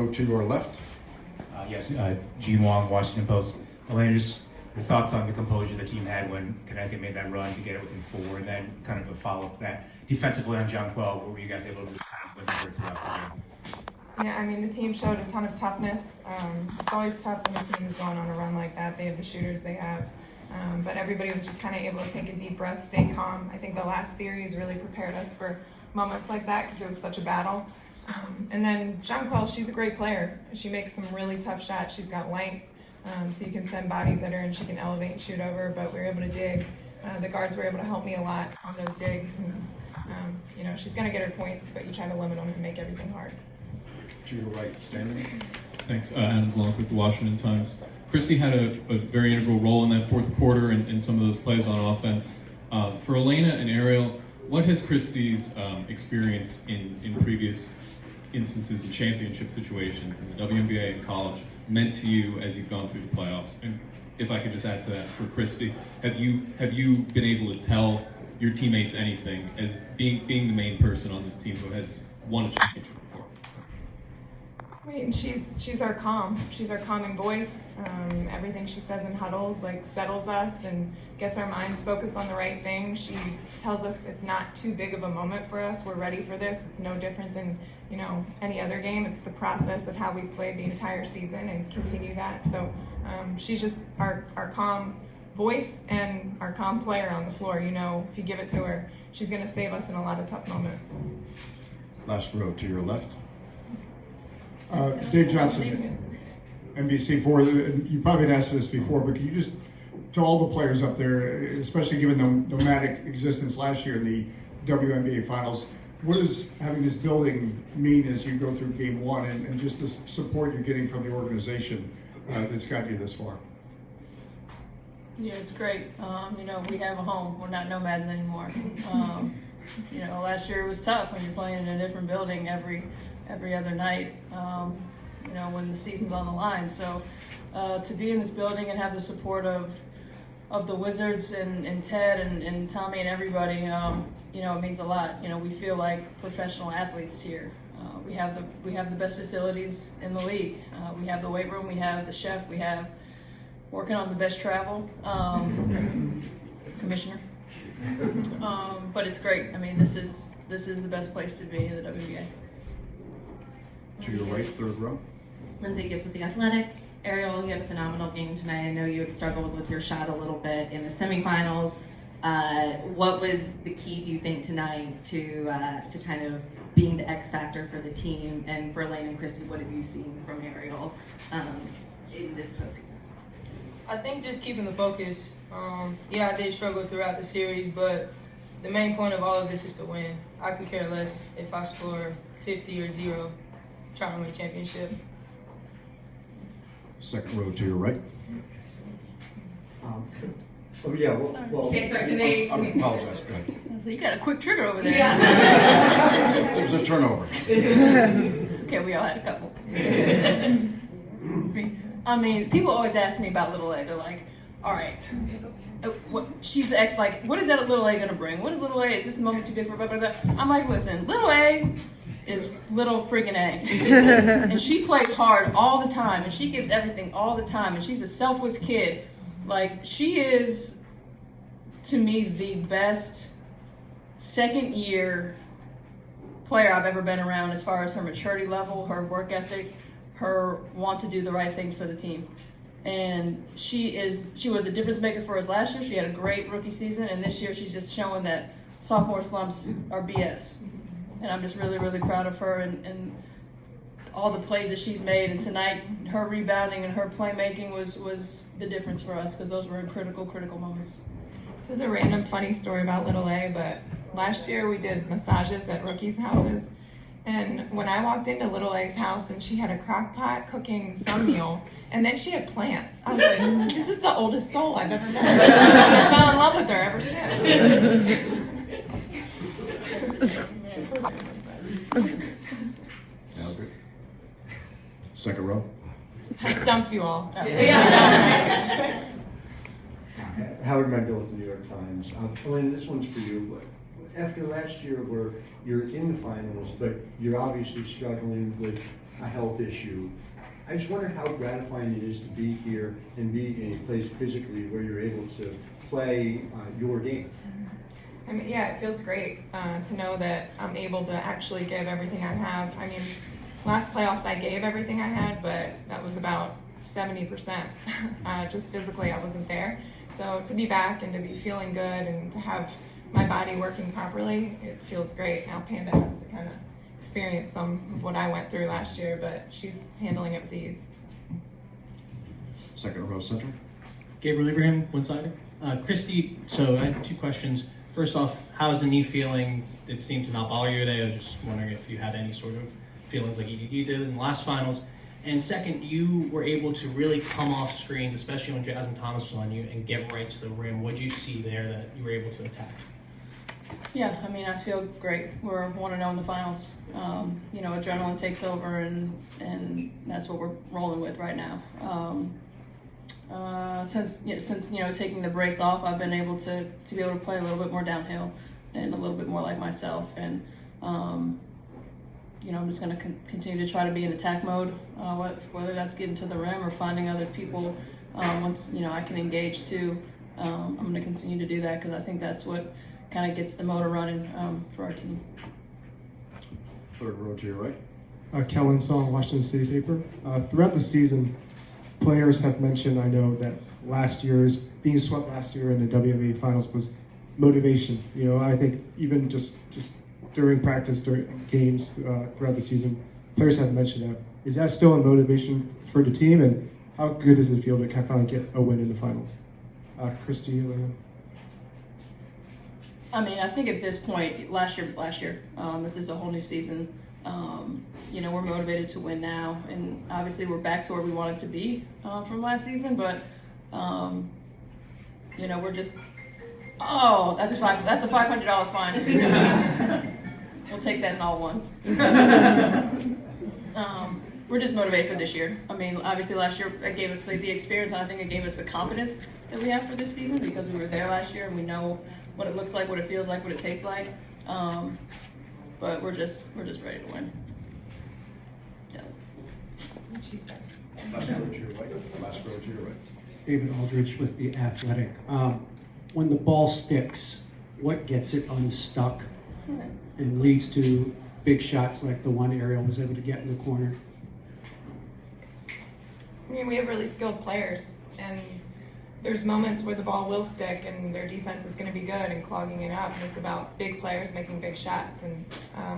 row to your left. Yes, G. Wong, Washington Post. Elena, just your thoughts on the composure the team had when Connecticut made that run to get it within 4, and then kind of a follow-up to that defensively on Jonquel. What were you guys able to kind of live over throughout the game? Yeah, I mean, the team showed a ton of toughness. It's always tough when the team is going on a run like that. They have the shooters they have. But everybody was just kind of able to take a deep breath, stay calm. I think the last series really prepared us for moments like that because it was such a battle. And then Jonquel, she's a great player. She makes some really tough shots. She's got length, so you can send bodies at her and she can elevate and shoot over, but we were able to dig. The guards were able to help me a lot on those digs. And, she's going to get her points, but you try to limit them and make everything hard. To your right, standing. Thanks. Adam Zlonk with the Washington Times. Kristi had a very integral role in that fourth quarter and some of those plays on offense. For Elena and Ariel, what has Kristi's experience in previous instances in championship situations in the WNBA and college meant to you as you've gone through the playoffs? And if I could just add to that for Kristi, have you been able to tell your teammates anything as being the main person on this team who has won a championship before? I mean, she's our calm. She's our calming voice. Everything she says in huddles settles us and gets our minds focused on the right thing. She tells us it's not too big of a moment for us. We're ready for this. It's no different than any other game. It's the process of how we played the entire season and continue that. So she's just our calm voice and our calm player on the floor. If you give it to her, she's going to save us in a lot of tough moments. Last row to your left. Dave Johnson, NBC4. You probably been asked this before, but can you just, to all the players up there, especially given the nomadic existence last year in the WNBA finals, what does having this building mean as you go through game one and just the support you're getting from the organization that's gotten you this far? Yeah, it's great. We have a home. We're not nomads anymore. Last year it was tough when you're playing in a different building every other night, when the season's on the line. So to be in this building and have the support of the Wizards and Ted and Tommy and everybody, it means a lot. We feel like professional athletes here. We have the best facilities in the league. We have the weight room, we have the chef, we have working on the best travel, commissioner. But it's great. I mean, this is the best place to be in the WNBA. To your right, third row. Lindsay Gibbs with The Athletic. Ariel, you had a phenomenal game tonight. I know you had struggled with your shot a little bit in the semifinals. What was the key, do you think, tonight to kind of being the X factor for the team? And for Elena and Kristi, what have you seen from Ariel in this postseason? I think just keeping the focus. I did struggle throughout the series, but the main point of all of this is to win. I could care less if I score 50 or 0. Trying to win a championship. Second row to your right. I apologize. Go ahead. So you got a quick trigger over there. Yeah. There was a turnover. It's okay, we all had a couple. I mean, people always ask me about Little A. They're like, all right, what is that Little A going to bring? What is Little A? Is this the moment too big for blah, blah, blah? I'm like, listen, Little A is little friggin' A. And she plays hard all the time, and she gives everything all the time, and she's a selfless kid. Like, she is, to me, the best second-year player I've ever been around as far as her maturity level, her work ethic, her want to do the right things for the team. And she was a difference maker for us last year. She had a great rookie season, and this year she's just showing that sophomore slumps are BS. And I'm just really, really proud of her and all the plays that she's made. And tonight, her rebounding and her playmaking was the difference for us because those were in critical moments. This is a random funny story about Little A, but last year we did massages at rookies' houses. And when I walked into Little A's house and she had a crock pot cooking some meal, and then she had plants. I was like, this is the oldest soul I've ever met. I fell in love with her ever since. Second row. I stumped you all. Howard Mandel with the New York Times. Elena, this one's for you. After last year where you're in the finals, but you're obviously struggling with a health issue. I just wonder how gratifying it is to be here and be in a place physically where you're able to play your game. I mean, yeah, it feels great to know that I'm able to actually give everything I have. I mean, last playoffs I gave everything I had, but that was about 70%. Just physically, I wasn't there. So to be back and to be feeling good and to have my body working properly, it feels great. Now Panda has to kind of experience some of what I went through last year, but she's handling it with ease. Second row center. Gabriel Abraham, one-sided. Kristi, so I had two questions. First off, how's the knee feeling? It seemed to not bother you today. I was just wondering if you had any sort of feelings like EDD did in the last finals. And second, you were able to really come off screens, especially when Jasmine Thomas was on you, and get right to the rim. What did you see there that you were able to attack? Yeah, I mean, I feel great. We're 1-0 in the finals. You know, adrenaline takes over, and that's what we're rolling with right now. Since you know taking the brace off, I've been able to be able to play a little bit more downhill and a little bit more like myself. And you know, I'm just going to continue to try to be in attack mode, whether that's getting to the rim or finding other people. Once you know I can engage too, I'm going to continue to do that because I think that's what kind of gets the motor running for our team. Third row to your right. Kellen Song, Washington City Paper. Throughout the season, players have mentioned, I know, that being swept last year in the WNBA finals was motivation. You know, I think even just during practice, during games throughout the season, players have mentioned that. Is that still a motivation for the team, and how good does it feel to kind of finally get a win in the finals? Kristi, Elena? I mean, I think at this point, last year was last year. This is a whole new season. You know, we're motivated to win now, and obviously we're back to where we wanted to be from last season. But you know, we're just that's a $500 fine. We'll take that in all ones. We're just motivated for this year. I mean, obviously last year that gave us the experience, and I think it gave us the confidence that we have for this season because we were there last year and we know what it looks like, what it feels like, what it tastes like. But we're just ready to win. Yeah. Last row to your right. Last row to your right. David Aldridge with The Athletic. When the ball sticks, what gets it unstuck and leads to big shots like the one Ariel was able to get in the corner? I mean, we have really skilled players, and there's moments where the ball will stick and their defense is going to be good and clogging it up, and it's about big players making big shots. And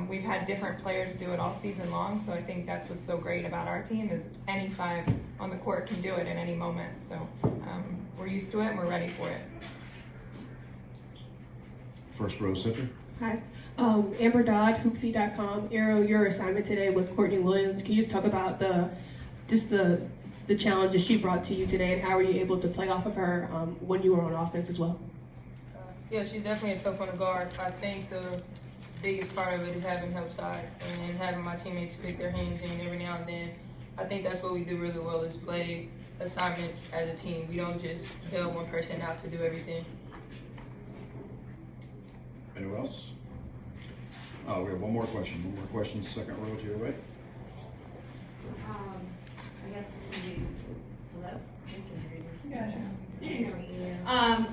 we've had different players do it all season long, so I think that's what's so great about our team is any five on the court can do it at any moment. So we're used to it and we're ready for it. First row center. Hi. Amber Dodd, hoopfeed.com. Ariel, your assignment today was Courtney Williams. Can you just talk about the challenges she brought to you today, and how were you able to play off of her when you were on offense as well? Yeah, she's definitely a tough one to guard. I think the biggest part of it is having help side and having my teammates stick their hands in every now and then. I think that's what we do really well is play assignments as a team. We don't just bail one person out to do everything. Anyone else? We have one more question. One more question. Second row to your right. I guess this is be hello.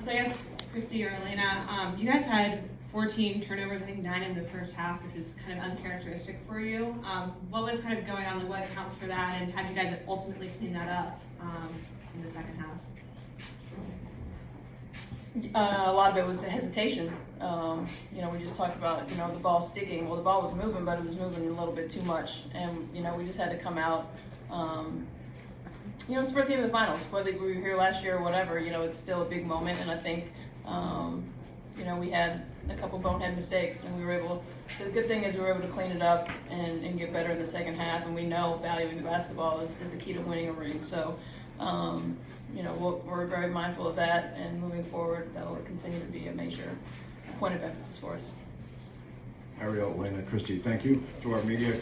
So I guess Kristi or Elena, you guys had 14 turnovers, I think 9 in the first half, which is kind of uncharacteristic for you. What was kind of going on? What accounts for that, and how did you guys ultimately clean that up in the second half? A lot of it was hesitation. You know, we just talked about, you know, the ball sticking. Well, the ball was moving, but it was moving a little bit too much. And, you know, we just had to come out. You know, it's the first game of the finals. Whether we were here last year or whatever, you know, it's still a big moment. And I think, you know, we had a couple bonehead mistakes. And we were able, the good thing is we were able to clean it up and get better in the second half. And we know valuing the basketball is the key to winning a ring. So, you know, we're very mindful of that, and moving forward, that will continue to be a major point of emphasis for us. Ariel, Elena, Kristi, thank you. To our media.